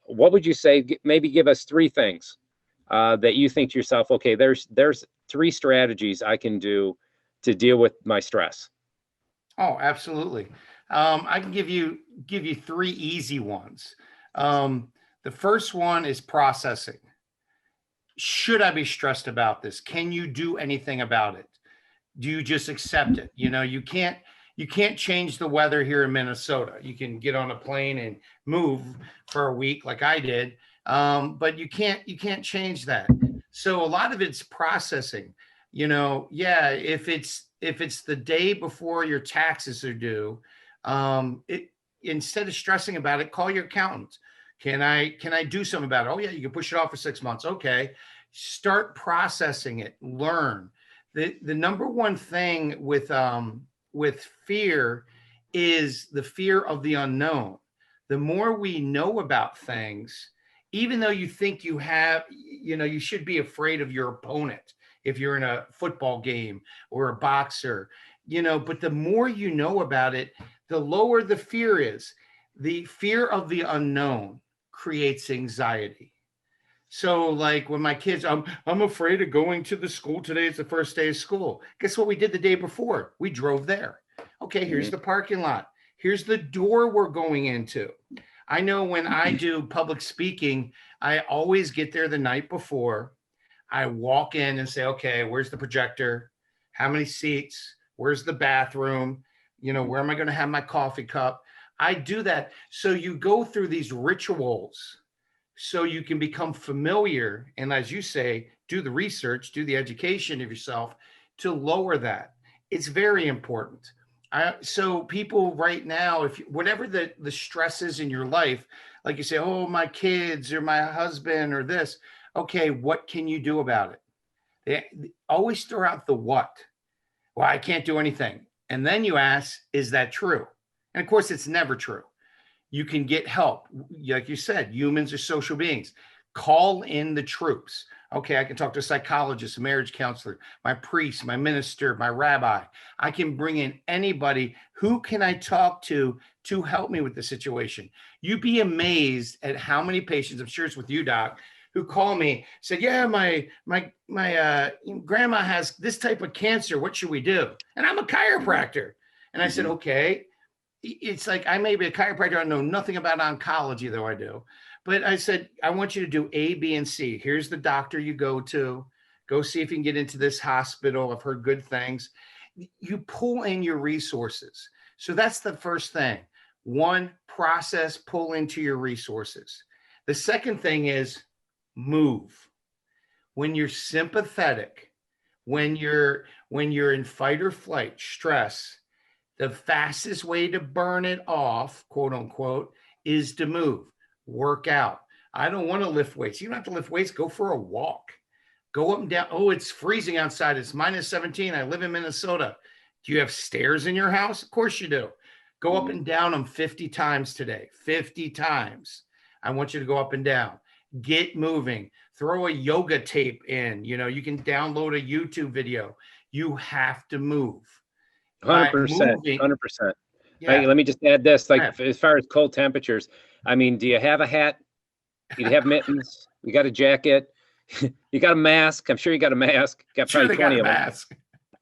what would you say? Maybe give us three things that you think to yourself, okay, there's three strategies I can do to deal with my stress. Oh, absolutely. I can give you three easy ones. The first one is processing. Should I be stressed about this? Can you do anything about it? Do you just accept it? You can't change the weather here in Minnesota. You can get on a plane and move for a week like I did, but you can't change that. So a lot of it's processing. Yeah, if it's the day before your taxes are due, it instead of stressing about it, call your accountant. Can I do something about it? Oh yeah, you can push it off for 6 months. Okay, start processing it. Learn. The number one thing with fear is the fear of the unknown. The more we know about things, even though you think you should be afraid of your opponent if you're in a football game or a boxer, but the more you know about it, the lower the fear is. The fear of the unknown creates anxiety. So like when my kids, I'm afraid of going to the school today. It's the first day of school. Guess what we did the day before? We drove there. Okay, here's the parking lot. Here's the door we're going into. I know when I do public speaking, I always get there the night before. I walk in and say, okay, where's the projector? How many seats? Where's the bathroom? Where am I going to have my coffee cup? I do that. So you go through these rituals so you can become familiar. And as you say, do the research, do the education of yourself to lower that. It's very important. So people right now, if whatever the stress is in your life, like you say, oh, my kids or my husband or this, okay, what can you do about it? They always throw out the what. Well, I can't do anything. And then you ask, is that true? And of course, it's never true. You can get help. Like you said, humans are social beings. Call in the troops. Okay, I can talk to a psychologist, a marriage counselor, my priest, my minister, my rabbi. I can bring in anybody. Who can I talk to help me with the situation? You'd be amazed at how many patients, I'm sure it's with you, Doc, who call me, said, yeah, my grandma has this type of cancer. What should we do? And I'm a chiropractor. And I said, okay. It's like, I may be a chiropractor. I know nothing about oncology, though I do. But I said, I want you to do A, B, and C. Here's the doctor you go to. Go see if you can get into this hospital. I've heard good things. You pull in your resources. So that's the first thing. One, process, pull into your resources. The second thing is move. When you're sympathetic, when you're in fight or flight, stress, the fastest way to burn it off, quote unquote, is to move, work out. I don't want to lift weights. You don't have to lift weights. Go for a walk. Go up and down. Oh, it's freezing outside. It's minus 17. I live in Minnesota. Do you have stairs in your house? Of course you do. Go up and down them 50 times today. 50 times. I want you to go up and down. Get moving. Throw a yoga tape in. You can download a YouTube video. You have to move. 100%. 100%. Yeah. Let me just add this, as far as cold temperatures, I mean, do you have a hat? You have mittens? You got a jacket? You got a mask? I'm sure you got a mask. Got probably 20 of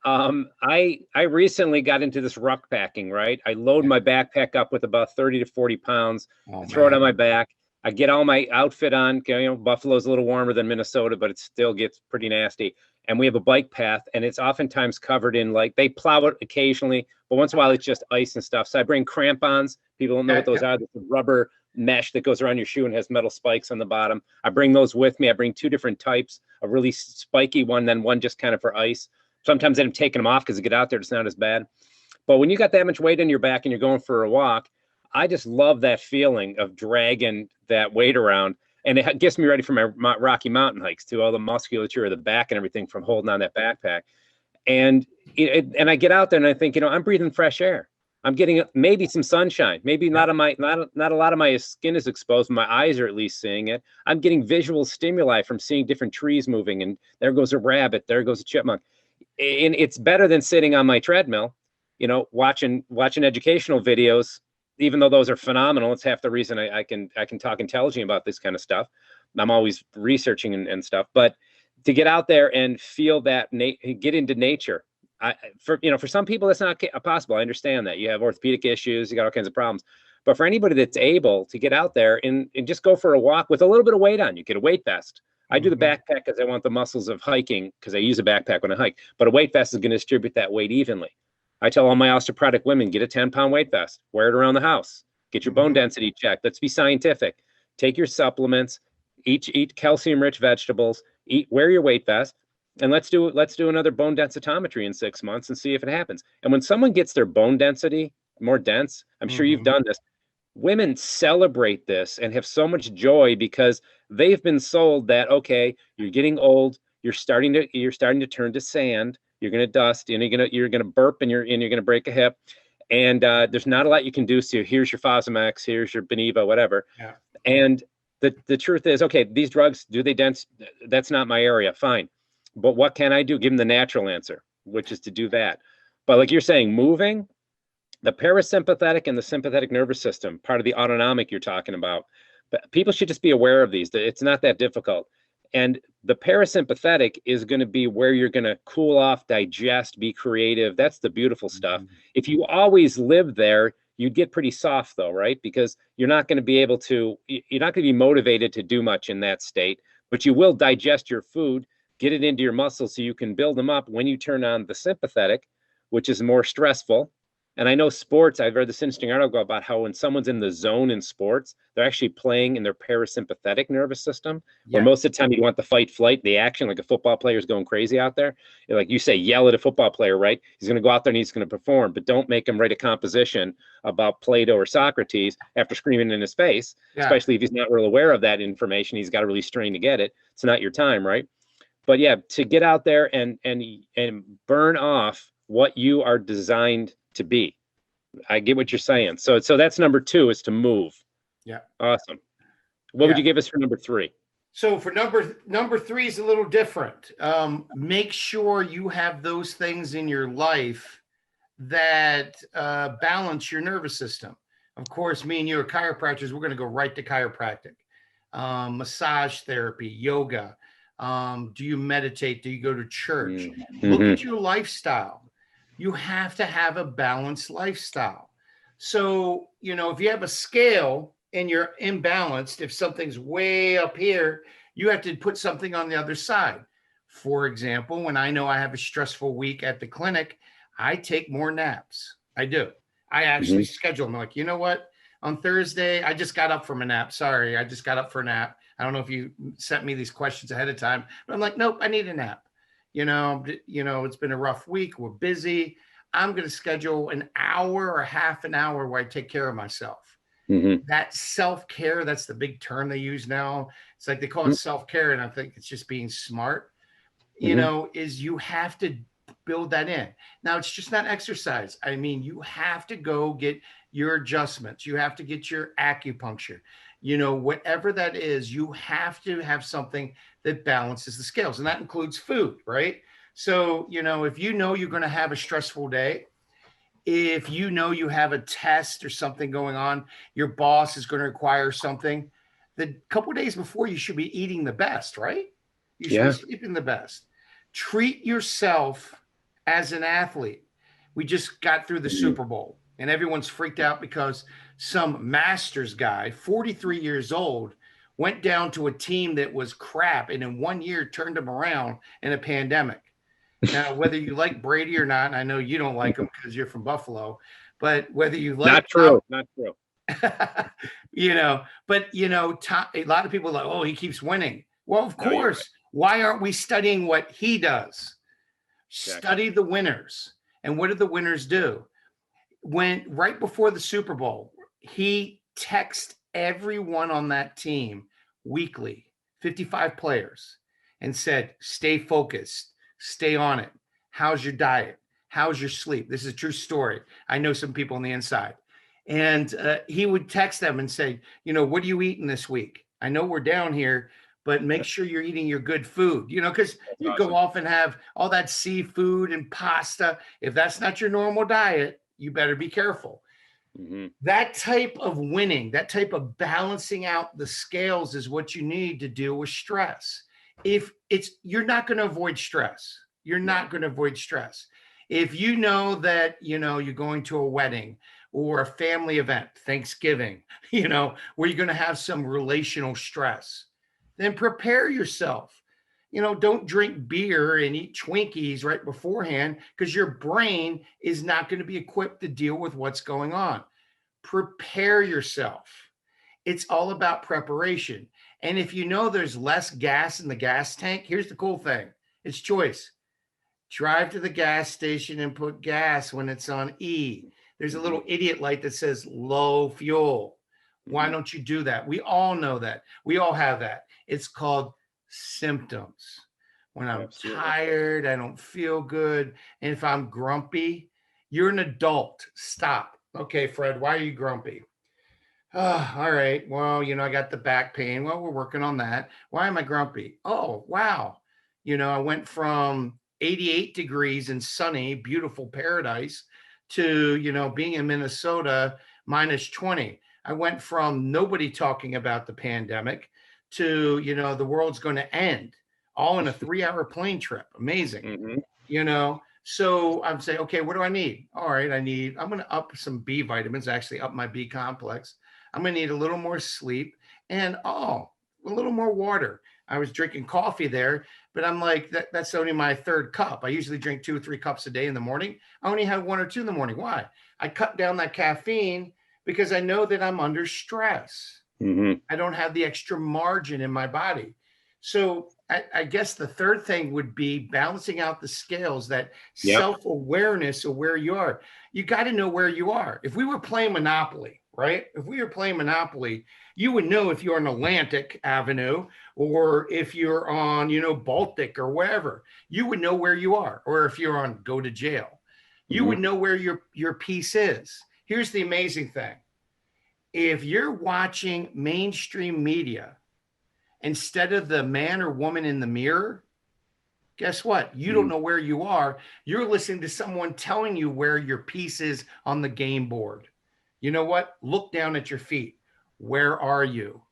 them. I recently got into this ruck packing, right? I load my backpack up with about 30 to 40 pounds, throw it on my back. I get all my outfit on. Buffalo's a little warmer than Minnesota, but it still gets pretty nasty. And we have a bike path, and it's oftentimes covered in, they plow it occasionally, but once in a while it's just ice and stuff. So I bring crampons. People don't know what those are. There's a rubber mesh that goes around your shoe and has metal spikes on the bottom. I bring those with me. I bring two different types, a really spiky one, then one just kind of for ice. Sometimes I'm taking them off because to get out there, it's not as bad. But when you got that much weight in your back and you're going for a walk, I just love that feeling of dragging that weight around. And it gets me ready for my Rocky Mountain hikes too, all the musculature of the back and everything from holding on that backpack. And I get out there and I think, I'm breathing fresh air. I'm getting maybe some sunshine. Maybe not a lot of my skin is exposed. My eyes are at least seeing it. I'm getting visual stimuli from seeing different trees moving. And there goes a rabbit. There goes a chipmunk. And it's better than sitting on my treadmill, watching educational videos even though those are phenomenal, it's half the reason I can talk intelligently about this kind of stuff. I'm always researching and stuff, but to get out there and feel that, get into nature. For some people, that's not possible. I understand that you have orthopedic issues, you got all kinds of problems. But for anybody that's able to get out there and just go for a walk with a little bit of weight on, you get a weight vest. I do the backpack because I want the muscles of hiking, because I use a backpack when I hike. But a weight vest is going to distribute that weight evenly. I tell all my osteoporotic women, get a 10-pound weight vest, wear it around the house, get your bone density checked. Let's be scientific. Take your supplements, eat calcium-rich vegetables, wear your weight vest, and let's do another bone densitometry in 6 months and see if it happens. And when someone gets their bone density more dense, I'm sure you've done this, women celebrate this and have so much joy because they've been sold that, okay, you're getting old, you're starting to turn to sand, you're going to dust, and you're going to burp, and you're going to break a hip, and there's not a lot you can do. So here's your Fosamax, here's your Beniva, whatever. Yeah. And the truth is, okay, these drugs, do they dense? That's not my area. Fine. But what can I do? Give them the natural answer, which is to do that. But like you're saying, moving, the parasympathetic and the sympathetic nervous system, part of the autonomic you're talking about, but people should just be aware of these. It's not that difficult. And the parasympathetic is going to be where you're going to cool off, digest, be creative. That's the beautiful stuff. If you always live there, you'd get pretty soft though, right? Because you're not going to be motivated to do much in that state, but you will digest your food, get it into your muscles so you can build them up when you turn on the sympathetic, which is more stressful. And I know sports, I've read this interesting article about how when someone's in the zone in sports, they're actually playing in their parasympathetic nervous system, where most of the time you want the fight, flight, the action, like a football player is going crazy out there. Like you say, yell at a football player, right? He's going to go out there and he's going to perform, but don't make him write a composition about Plato or Socrates after screaming in his face, especially if he's not real aware of that information. He's got to really strain to get it. It's not your time, right? But yeah, to get out there and burn off what you are designed to be. I get what you're saying. So that's number 2, is to move. Yeah. Awesome. What would you give us for number 3? So for number 3 is a little different. Make sure you have those things in your life that balance your nervous system. Of course, me and you are chiropractors. We're going to go right to chiropractic, massage therapy, yoga. Do you meditate? Do you go to church? Look at your lifestyle. You have to have a balanced lifestyle. So, if you have a scale and you're imbalanced, if something's way up here, you have to put something on the other side. For example, when I know I have a stressful week at the clinic, I take more naps. I do. I actually schedule them. I'm like, you know what? On Thursday, I just got up from a nap. Sorry, I just got up for a nap. I don't know if you sent me these questions ahead of time, but I'm like, nope, I need a nap. It's been a rough week. We're busy. I'm going to schedule an hour or half an hour where I take care of myself. That self-care, that's the big term they use now. It's like they call it self-care, and I think it's just being smart, is you have to build that in. Now, it's just not exercise. I mean, you have to go get your adjustments. You have to get your acupuncture. Whatever that is, you have to have something that balances the scales. And that includes food, right? So, if you're going to have a stressful day, if you have a test or something going on, your boss is going to require something, the couple of days before, you should be eating the best, right? You should be sleeping the best. Treat yourself as an athlete. We just got through the Super Bowl, and everyone's freaked out because some Masters guy, 43 years old, went down to a team that was crap, and in 1 year turned them around in a pandemic. Now, whether you like Brady or not, and I know you don't like him because you're from Buffalo, but whether you like not true. But a lot of people are like, oh, he keeps winning. Well, of course. Right. Why aren't we studying what he does? Exactly. Study the winners. And what did the winners do? When right before the Super Bowl, he texted everyone on that team weekly, 55 players, and said, stay focused, stay on it. How's your diet? How's your sleep? This is a true story. I know some people on the inside. And he would text them and say, what are you eating this week? I know we're down here, but make sure you're eating your good food, because you go off and have all that seafood and pasta. If that's not your normal diet, you better be careful. That type of winning, that type of balancing out the scales is what you need to deal with stress. If it's, you're not going to avoid stress. You're not going to avoid stress. If you know that, you're going to a wedding or a family event, Thanksgiving, where you're going to have some relational stress, then prepare yourself. Don't drink beer and eat Twinkies right beforehand, because your brain is not going to be equipped to deal with what's going on. Prepare yourself. It's all about preparation. And if there's less gas in the gas tank, here's the cool thing. It's choice. Drive to the gas station and put gas when it's on E. There's a little idiot light that says low fuel. Why don't you do that? We all know that. We all have that. It's called symptoms. When I'm tired, I don't feel good. And if I'm grumpy, you're an adult. Stop. Okay, Fred, why are you grumpy? Oh, all right. Well, I got the back pain. Well, we're working on that. Why am I grumpy? Oh, wow. I went from 88 degrees and sunny, beautiful paradise to, being in Minnesota, minus 20. I went from nobody talking about the pandemic to, the world's going to end, all in a 3-hour plane trip. Amazing. So I'm saying, okay, what do I need? All right, I'm going to up some B vitamins, actually up my B complex. I'm going to need a little more sleep and, a little more water. I was drinking coffee there, but I'm like, that's only my third cup. I usually drink 2 or 3 cups a day in the morning. I only have 1 or 2 in the morning. Why? I cut down that caffeine because I know that I'm under stress. I don't have the extra margin in my body. So I guess the third thing would be balancing out the scales, that self-awareness of where you are. You got to know where you are. If we were playing Monopoly, right? If we were playing Monopoly, you would know if you're on Atlantic Avenue or if you're on, Baltic or wherever. You would know where you are. Or if you're on Go to Jail, you would know where your piece is. Here's the amazing thing. If you're watching mainstream media instead of the man or woman in the mirror, guess what? You don't know where you are. You're listening to someone telling you where your piece is on the game board. You know what? Look down at your feet. Where are you?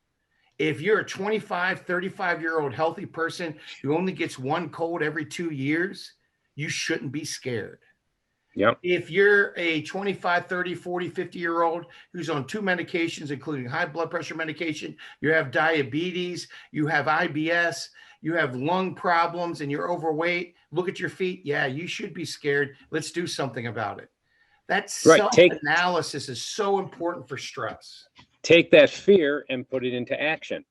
If you're a 25, 35-year-old healthy person who only gets 1 cold every 2 years, you shouldn't be scared. If you're a 25, 30, 40, 50-year-old who's on 2 medications, including high blood pressure medication, you have diabetes, you have IBS, you have lung problems, and you're overweight, look at your feet. Yeah, you should be scared. Let's do something about it. That self-analysis is so important for stress. Take that fear and put it into action.